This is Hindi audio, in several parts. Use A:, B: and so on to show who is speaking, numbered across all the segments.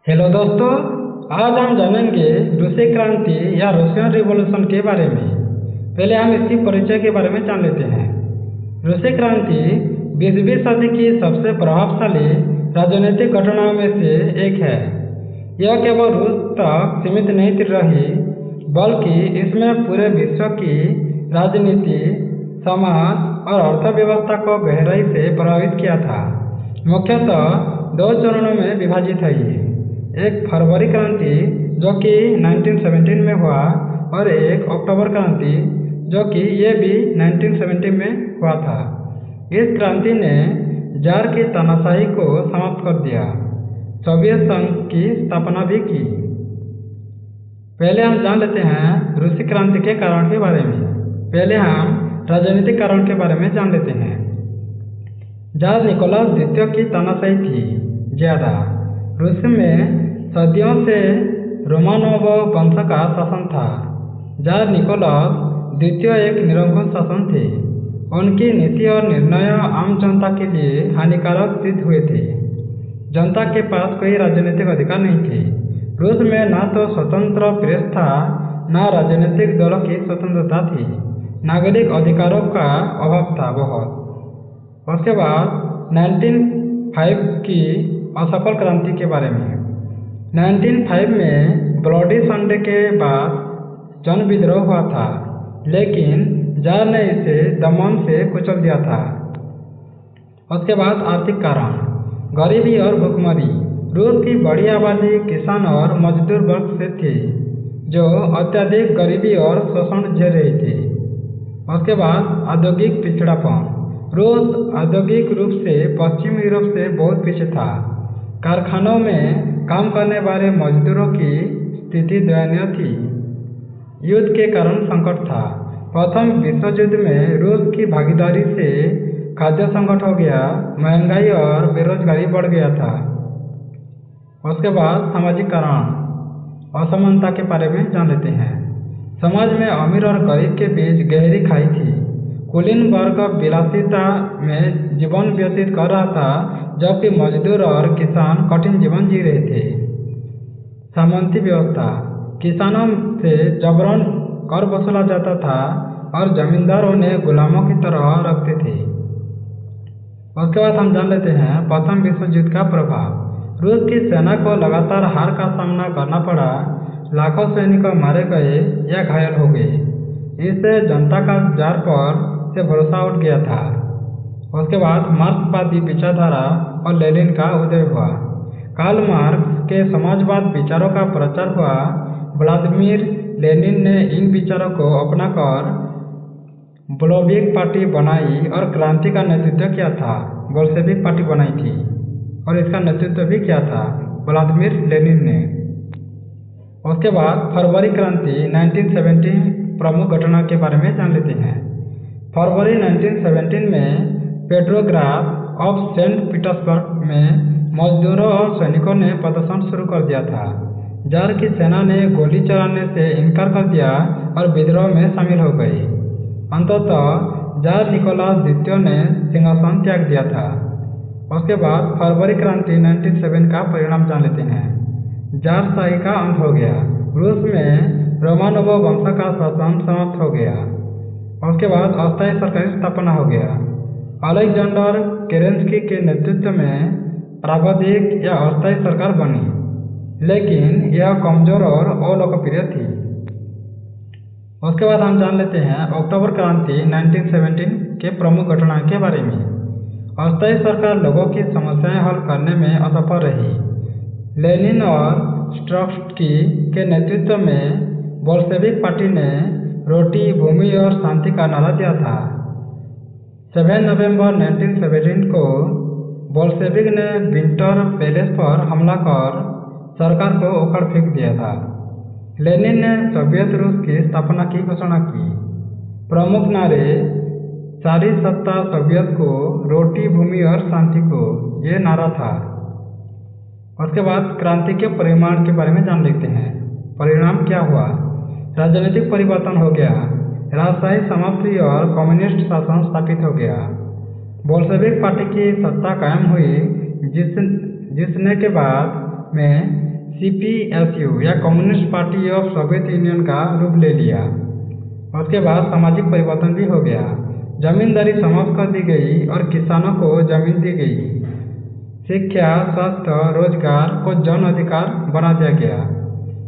A: हेलो दोस्तों, आज हम जानेंगे रूसी क्रांति या रशियन रिवॉल्यूशन के बारे में। पहले हम इसकी परिचय के बारे में जान लेते हैं। रूसी क्रांति 20वीं सदी की सबसे प्रभावशाली राजनीतिक घटनाओं में से एक है। यह केवल रूस तक सीमित नहीं रही, बल्कि इसमें पूरे विश्व की राजनीति, समाज और अर्थव्यवस्था को गहराई से प्रभावित किया था। मुख्यतः दो चरणों में विभाजित है। एक फरवरी क्रांति जो कि 1917 में हुआ और एक अक्टूबर क्रांति जो कि ये भी 1917 में हुआ था। इस क्रांति ने जार की तानाशाही को समाप्त कर दिया, सोवियत संघ की स्थापना भी की। पहले हम जान लेते हैं रूसी क्रांति के कारण के बारे में। पहले हम राजनीतिक कारण के बारे में जान लेते हैं। जार निकोलास द्वितीय की तानाशाही थी ज्यादा। रूस में सदियों से रोमानोव वंश का शासन था। जार निकोलास द्वितीय एक निरंकुश शासन थे। उनकी नीति और निर्णय आम जनता के लिए हानिकारक सिद्ध हुए थे। जनता के पास कोई राजनीतिक अधिकार नहीं थे। रूस में न तो स्वतंत्र प्रेस था, न राजनीतिक दलों की स्वतंत्रता थी। नागरिक अधिकारों का अभाव था बहुत। उसके बाद 1905 की असफल क्रांति के बारे में। 1905 में ब्लडी संडे के बाद जन विद्रोह हुआ था, लेकिन जार ने इसे दमन से कुचल दिया था। उसके बाद आर्थिक कारण, गरीबी और भुखमरी। रूस की बड़ी आबादी किसान और मजदूर वर्ग से थी, जो अत्यधिक गरीबी और शोषण झेल रही थी। उसके बाद औद्योगिक पिछड़ापन। रूस औद्योगिक रूप से पश्चिम यूरोप से बहुत पीछे था। कारखानों में काम करने वाले मजदूरों की स्थिति दयनीय थी। युद्ध के कारण संकट था। प्रथम विश्व युद्ध में रूस की भागीदारी से खाद्य संकट हो गया, महंगाई और बेरोजगारी बढ़ गया था। उसके बाद सामाजिक कारण, असमानता के बारे में जान लेते हैं। समाज में अमीर और गरीब के बीच गहरी खाई थी। कुलीन वर्ग विलासिता में जीवन व्यतीत कर रहा था, जबकि मजदूर और किसान कठिन जीवन जी रहे थे। सामंती व्यवस्था, किसानों से जबरन कर वसूला जाता था और जमींदार उन्हें गुलामों की तरह रखते थे। उसके बाद हम जान लेते हैं प्रथम विश्व युद्ध का प्रभाव। रूस की सेना को लगातार हार का सामना करना पड़ा। लाखों सैनिक मारे गए या घायल हो गए। इससे जनता का जार पर से भरोसा उठ गया था। उसके बाद मार्क्सवादी विचारधारा और लेनिन का उदय हुआ। कार्ल मार्क्स के समाजवाद विचारों का प्रचार हुआ। व्लादिमीर लेनिन ने इन विचारों को अपनाकर बोल्शेविक पार्टी बनाई और क्रांति का नेतृत्व किया था। बोल्शेविक पार्टी बनाई थी और इसका नेतृत्व भी किया था व्लादिमीर लेनिन ने। उसके बाद फरवरी क्रांति 1917 प्रमुख घटना के बारे में जान लेते हैं। फरवरी 1917 में पेट्रोग्राद और सेंट पीटर्सबर्ग में मजदूरों और सैनिकों ने प्रदर्शन शुरू कर दिया था। जार की सेना ने गोली चलाने से इनकार कर दिया और विद्रोह में शामिल हो गई। अंततः जार निकोलास द्वितीय ने सिंहासन त्याग दिया था। उसके बाद फरवरी क्रांति 1917 का परिणाम जान लेते हैं। जारशाही का अंत हो गया। रूस में रोमानोव वंश का शासन समाप्त हो गया। उसके बाद अस्थायी सरकार की स्थापना हो गया। अलेक्जेंडर केरेंस्की के नेतृत्व में प्राविधिक या अस्थायी सरकार बनी, लेकिन यह कमजोर और अलोकप्रिय थी। उसके बाद हम जान लेते हैं अक्टूबर क्रांति 1917 के प्रमुख घटनाओं के बारे में। अस्थायी सरकार लोगों की समस्याएं हल करने में असफल रही। लेनिन और ट्रॉट्स्की के नेतृत्व में बोल्शेविक पार्टी ने रोटी, भूमि और शांति का नारा दिया था। 7 नवंबर 1917 को बोल्शेविक ने विंटर पैलेस पर हमला कर सरकार को उखाड़ फेंक दिया था। लेनिन ने सोवियत रूस की स्थापना की घोषणा की। प्रमुख नारे, सारी सत्ता सोवियत को, रोटी, भूमि और शांति को, ये नारा था। उसके बाद क्रांति के परिणाम के बारे में जान लेते हैं। परिणाम क्या हुआ? राजनीतिक परिवर्तन हो गया। राजशाही समाप्त हुई और कम्युनिस्ट शासन स्थापित हो गया। बोल्शेविक पार्टी की सत्ता कायम हुई, जिसने के बाद में CPSU या communist party of Soviet union का रूप ले लिया। उसके बाद सामाजिक परिवर्तन भी हो गया। जमींदारी समाप्त कर दी गई और किसानों को जमीन दी गई। शिक्षा, स्वास्थ्य, रोजगार को जन अधिकार बना दिया गया।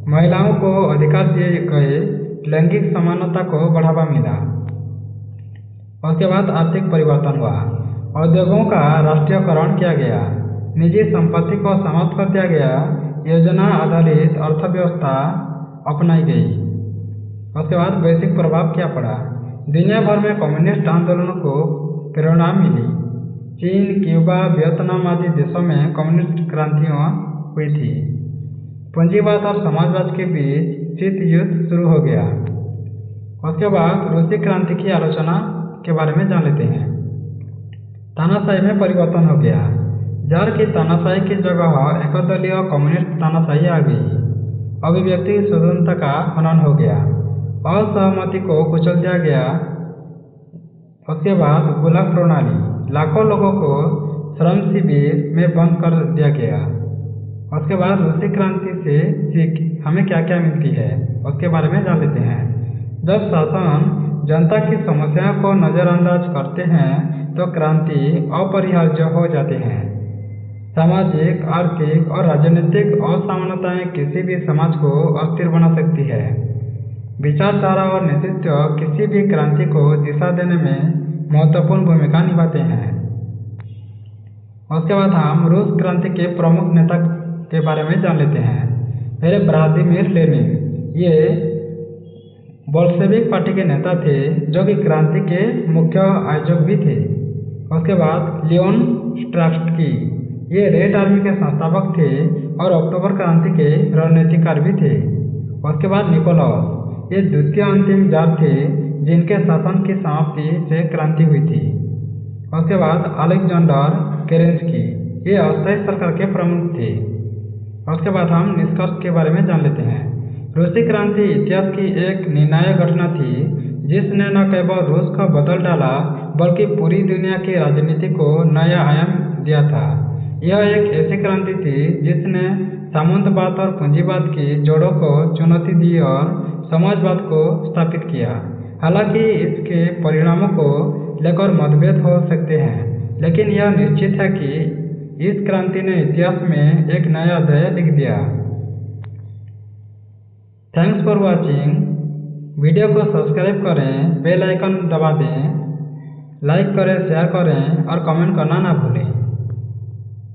A: महिलाओं को अधिकार दिए गए। लैंगिक समानता को बढ़ावा मिला। उसके बाद आर्थिक परिवर्तन हुआ। उद्योगों का राष्ट्रीयकरण किया गया। निजी संपत्ति को समाप्त कर दिया गया। योजना आधारित अर्थव्यवस्था अपनाई गई। उसके बाद वैश्विक प्रभाव क्या पड़ा। दुनिया भर में कम्युनिस्ट आंदोलनों को प्रेरणा मिली। चीन, क्यूबा, वियतनाम आदि देशों में कम्युनिस्ट क्रांतियाँ हुई थी। पूंजीवाद और समाजवाद के बीच शीत युद्ध शुरू हो गया। उसके बाद रूसी क्रांति की आलोचना के बारे में जान लेते हैं। तानाशाही में परिवर्तन हो गया। जार की तानाशाही की जगह एकदलीय कम्युनिस्ट तानाशाही आ गई। अभिव्यक्ति स्वतंत्रता का हनन हो गया। असहमति को कुचल दिया गया। उसके बाद गुलाम प्रणाली, लाखों लोगों को श्रम शिविर में बंद कर दिया गया। उसके बाद रूसी क्रांति से सीख हमें क्या क्या मिलती है उसके बारे में जान लेते हैं। जब शासन जनता की समस्याओं को नज़रअंदाज करते हैं तो क्रांति अपरिहार्य हो जाते हैं। सामाजिक, आर्थिक और राजनीतिक असमानताएं किसी भी समाज को अस्थिर बना सकती है। विचारधारा और नेतृत्व किसी भी क्रांति को दिशा देने में महत्वपूर्ण भूमिका निभाते हैं। उसके बाद हम रूस क्रांति के प्रमुख नेता के बारे में जान लेते हैं। पहले व्लादिमीर लेनिन, ये बोल्शेविक पार्टी के नेता थे जो कि क्रांति के मुख्य आयोजक भी थे। उसके बाद लियोन ट्रोत्स्की, ये रेड आर्मी के संस्थापक थे और अक्टूबर क्रांति के रणनीतिकार भी थे। उसके बाद निकोलस, ये द्वितीय अंतिम जार थे जिनके शासन की समाप्ति से क्रांति हुई थी। उसके बाद अलेक्जेंडर केरेंस्की, ये अस्थायी सरकार के प्रमुख थे। उसके बाद हम निष्कर्ष के बारे में जान लेते हैं। रूसी क्रांति इतिहास की एक निर्णायक घटना थी जिसने न केवल रूस को बदल डाला बल्कि पूरी दुनिया की राजनीति को नया आयाम दिया था। यह एक ऐसी क्रांति थी जिसने सामंतवाद और पूंजीवाद की जड़ों को चुनौती दी और समाजवाद को स्थापित किया। हालांकि इसके परिणामों को लेकर मतभेद हो सकते हैं, लेकिन यह निश्चित है कि इस क्रांति ने इतिहास में एक नया अध्याय लिख दिया। Thanks for watching. वीडियो को सब्सक्राइब करें, बेल आइकन दबा दें, लाइक करें, शेयर करें और कमेंट करना ना भूलें।